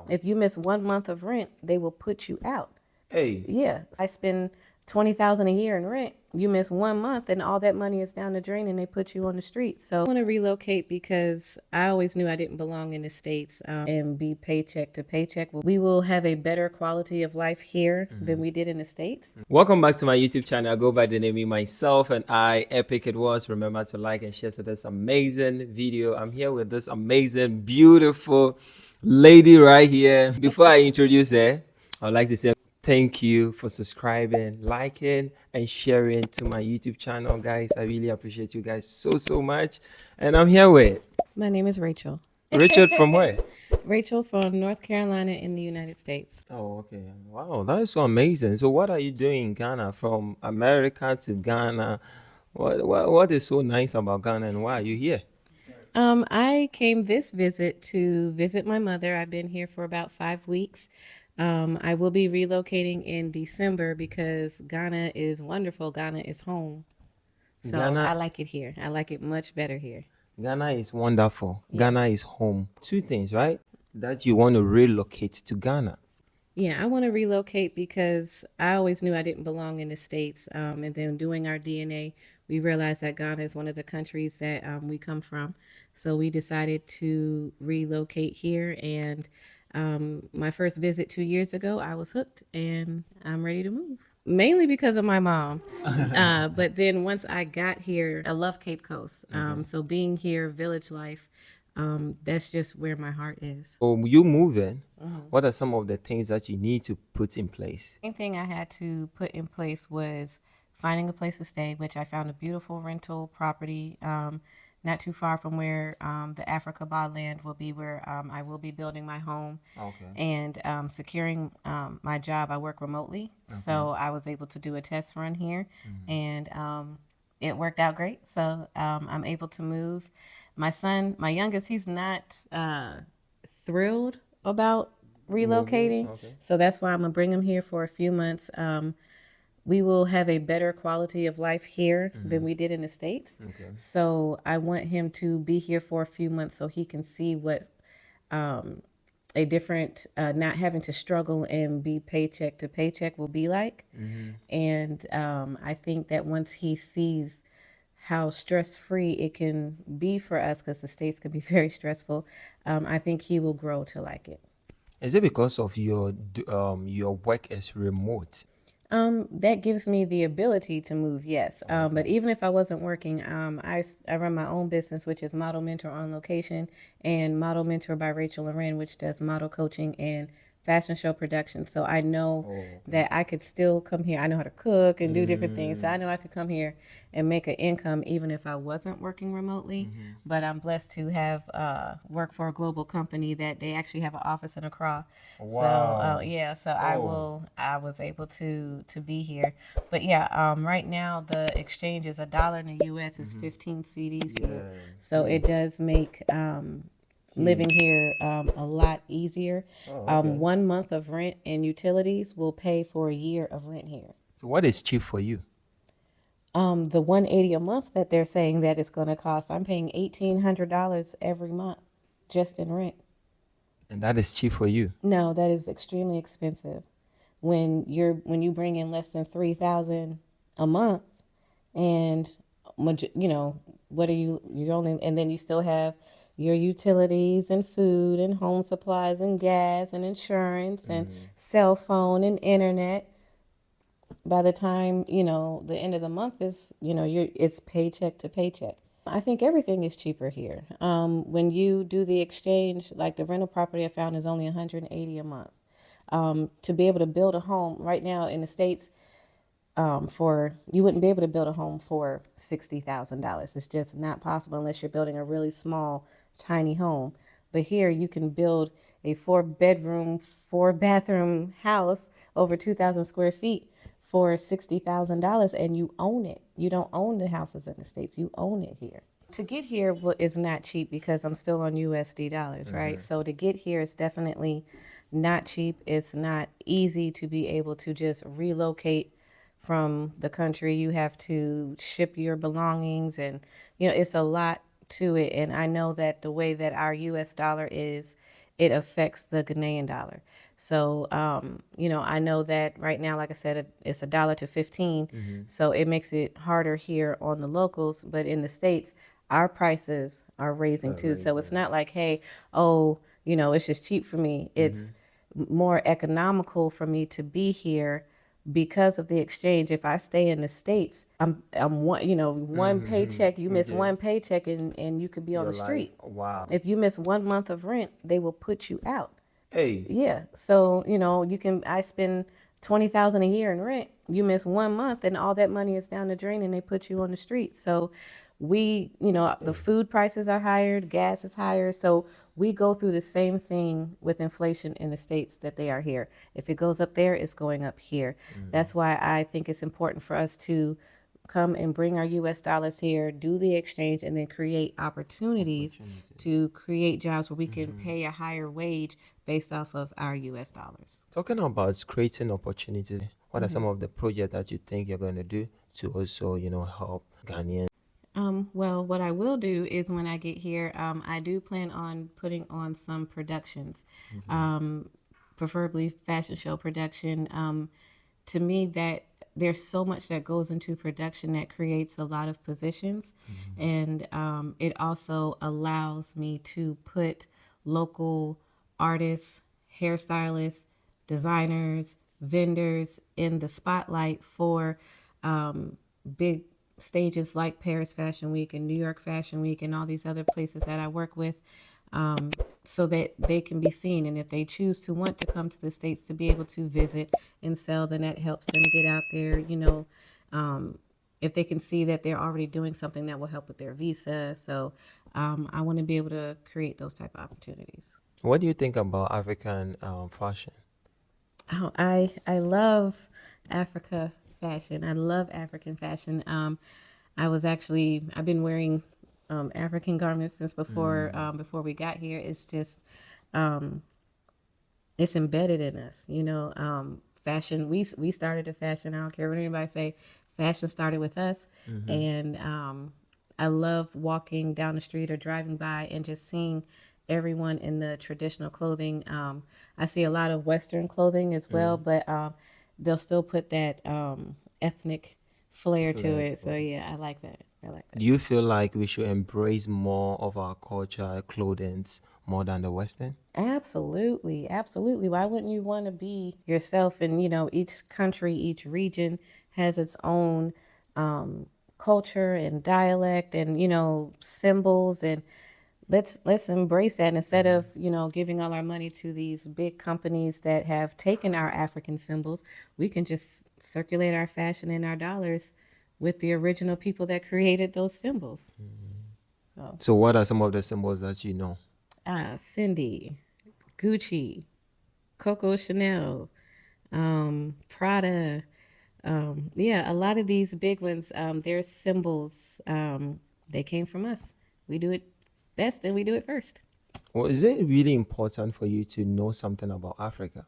If you miss 1 month of rent, they will put you out. Hey, Yeah, I spend 20,000 a year in rent. You miss 1 month, and all that money is down the drain, and they put you on the street. So I want to relocate because I always knew I didn't belong in the States and be paycheck to paycheck. We will have a better quality of life here than we did in the States. welcome back to my YouTube channel. I go by the name of myself and I, Epic It Was. Remember to like and share to this amazing video. I'm here with this amazing, beautiful lady right here. Before I introduce her, I'd like to say thank you for subscribing, liking, and sharing to my YouTube channel, guys. I really appreciate you guys so much. And I'm here with My name is Rachel. Richard from where? Rachel from North Carolina in the United States. Oh, okay. Wow, that is so amazing. So what are you doing in Ghana, from America to Ghana? What is so nice about Ghana, and why are you here? I came this visit to visit my mother. I've been here for about 5 weeks. I will be relocating in December because Ghana is wonderful. Ghana is home. So Ghana- I like it here. I like it much better here. Ghana is wonderful. Ghana is home. Two things, right? That you want to relocate to Ghana. Yeah, I want to relocate because I always knew I didn't belong in the States. And then doing our DNA, we realized that Ghana is one of the countries that we come from. So we decided to relocate here. And my first visit 2 years ago, I was hooked and I'm ready to move. Mainly because of my mom. But then once I got here, I love Cape Coast. So being here, village life, that's just where my heart is. So you moving, what are some of the things that you need to put in place? Main thing I had to put in place was finding a place to stay, which I found a beautiful rental property not too far from where the Africa land will be, where I will be building my home. Okay. And securing my job. I work remotely, so I was able to do a test run here, and it worked out great. So I'm able to move. My son, my youngest, he's not thrilled about relocating. Okay. So that's why I'm gonna bring him here for a few months. We will have a better quality of life here than we did in the States. Okay. So I want him to be here for a few months so he can see what a different, not having to struggle and be paycheck to paycheck will be like. And I think that once he sees how stress-free it can be for us, because the States can be very stressful, I think he will grow to like it. Is it because of your work is remote? That gives me the ability to move, yes. But even if I wasn't working, I run my own business, which is Model Mentor on Location, and Model Mentor by Rachel Loren, which does model coaching and fashion show production. So I know that I could still come here. I know how to cook and do different things. So I know I could come here and make an income even if I wasn't working remotely. But I'm blessed to have work for a global company that they actually have an office in Accra. Wow. So yeah, so I was able to be here. But yeah, right now the exchange is $1 in the US is 15 CDs here. So it does make living here a lot easier. 1 month of rent and utilities will pay for a year of rent here. So what is cheap for you? The $180 a month that they're saying that it's going to cost, I'm paying $1,800 every month just in rent. And that is cheap for you? No, that is extremely expensive. When you bring in less than $3,000 a month, and what are you're only, and then you still have your utilities and food and home supplies and gas and insurance and cell phone and internet. By the time, the end of the month is, it's paycheck to paycheck. I think everything is cheaper here. When you do the exchange, like the rental property I found is only $180 a month. To be able to build a home right now in the States, you wouldn't be able to build a home for $60,000. It's just not possible unless you're building a really small, tiny home. But here you can build a 4-bedroom, 4-bathroom house over 2,000 square feet for $60,000, and you own it. You don't own the houses in the States. You own it here. To get here is not cheap because I'm still on USD dollars, right? So to get here is definitely not cheap. It's not easy to be able to just relocate from the country. You have to ship your belongings, and it's a lot to it. And I know that the way that our US dollar is it affects the Ghanaian dollar. So, I know that right now, like I said, it's $1 to 15. So it makes it harder here on the locals. But in the States, our prices are raising too. So it's not like, hey, oh, it's just cheap for me. It's more economical for me to be here because of the exchange. If I stay in the States, I'm one paycheck. You miss one paycheck and you could be on the street. Wow. If you miss 1 month of rent, they will put you out. Hey. Yeah. So, I spend 20,000 a year in rent. You miss 1 month and all that money is down the drain and they put you on the street. So the food prices are higher, gas is higher. So we go through the same thing with inflation in the States that they are here. If it goes up there, it's going up here. That's why I think it's important for us to come and bring our US dollars here, do the exchange, and then create opportunities to create jobs where we can pay a higher wage based off of our US dollars. Talking about creating opportunities, what are some of the projects that you think you're going to do to also, help Ghanaians? Well, what I will do is when I get here, I do plan on putting on some productions, preferably fashion show production. To me, that there's so much that goes into production that creates a lot of positions, and it also allows me to put local artists, hairstylists, designers, vendors in the spotlight for big stages like Paris Fashion Week and New York Fashion Week and all these other places that I work with, so that they can be seen. And if they choose to want to come to the States to be able to visit and sell, then that helps them get out there. If they can see that they're already doing something that will help with their visa. So I want to be able to create those type of opportunities. What do you think about African fashion? Oh, I love Africa fashion. I love African fashion. I've been wearing African garments since before we got here. It's just it's embedded in us. Fashion. We started the fashion. I don't care what anybody say. Fashion started with us, and I love walking down the street or driving by and just seeing everyone in the traditional clothing. I see a lot of Western clothing as well, but they'll still put that ethnic flair to it. So yeah, I like that. Do you feel like we should embrace more of our culture, clothing, more than the Western? Absolutely, absolutely. Why wouldn't you want to be yourself? And each country, each region has its own culture and dialect and symbols, and let's embrace that instead of giving all our money to these big companies that have taken our African symbols. We can just circulate our fashion and our dollars with the original people that created those symbols. So what are some of the symbols that you know? Fendi, Gucci, Coco Chanel, Prada. Yeah, a lot of these big ones, their symbols, they came from us. We do it best and we do it first. Well, is it really important for you to know something about Africa?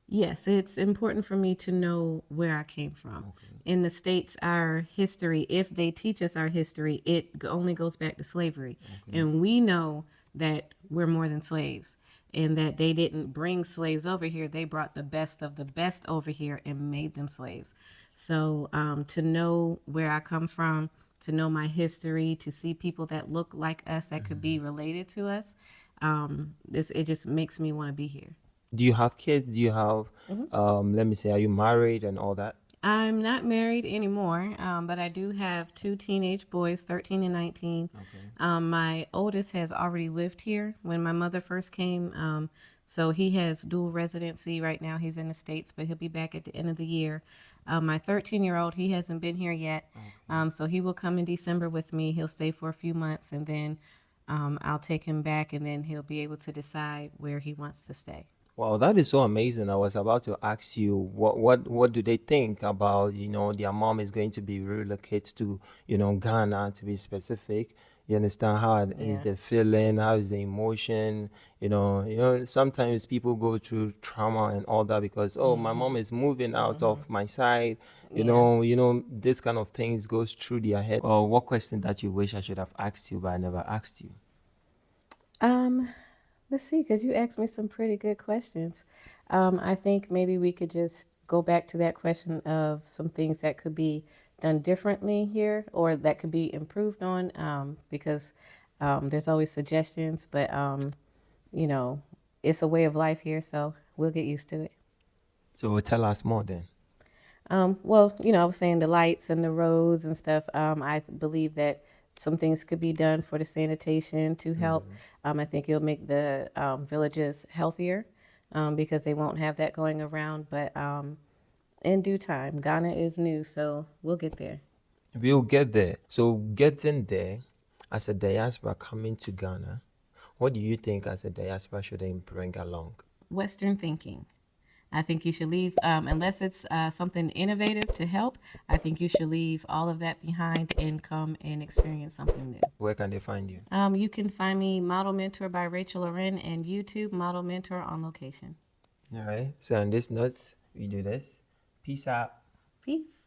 Yes, it's important for me to know where I came from. Okay. In the States, our history, if they teach us our history, it only goes back to slavery. Okay. And we know that we're more than slaves and that they didn't bring slaves over here. They brought the best of the best over here and made them slaves. So to know where I come from, to know my history, to see people that look like us, that could be related to us, it just makes me want to be here. Do you have kids? Do you have, let me say, are you married and all that? I'm not married anymore, but I do have 2 teenage boys, 13 and 19. Okay. My oldest has already lived here when my mother first came. So he has dual residency right now. He's in the States, but he'll be back at the end of the year. My 13-year-old, he hasn't been here yet. Okay. So he will come in December with me. He'll stay for a few months, and then I'll take him back, and then he'll be able to decide where he wants to stay. Wow, that is so amazing. I was about to ask you what do they think about, their mom is going to be relocated to, Ghana, to be specific. You understand how is the feeling, how is the emotion, sometimes people go through trauma and all that because my mom is moving out of my side, this kind of things goes through their head. Or what question that you wish I should have asked you but I never asked you? Let's see, because you asked me some pretty good questions. I think maybe we could just go back to that question of some things that could be done differently here or that could be improved on, because there's always suggestions, but you know, it's a way of life here, so we'll get used to it. So tell us more then. Well, I was saying the lights and the roads and stuff. I believe that some things could be done for the sanitation to help. I think it'll make the villages healthier because they won't have that going around. But in due time, Ghana is new, so we'll get there. We'll get there. So getting there, as a diaspora coming to Ghana, what do you think as a diaspora should they bring along? Western thinking. I think you should leave, unless it's something innovative to help, I think you should leave all of that behind and come and experience something new. Where can they find you? You can find me Model Mentor by Rachel Loren and YouTube Model Mentor on location. All right. So on this note, we do this. Peace out. Peace.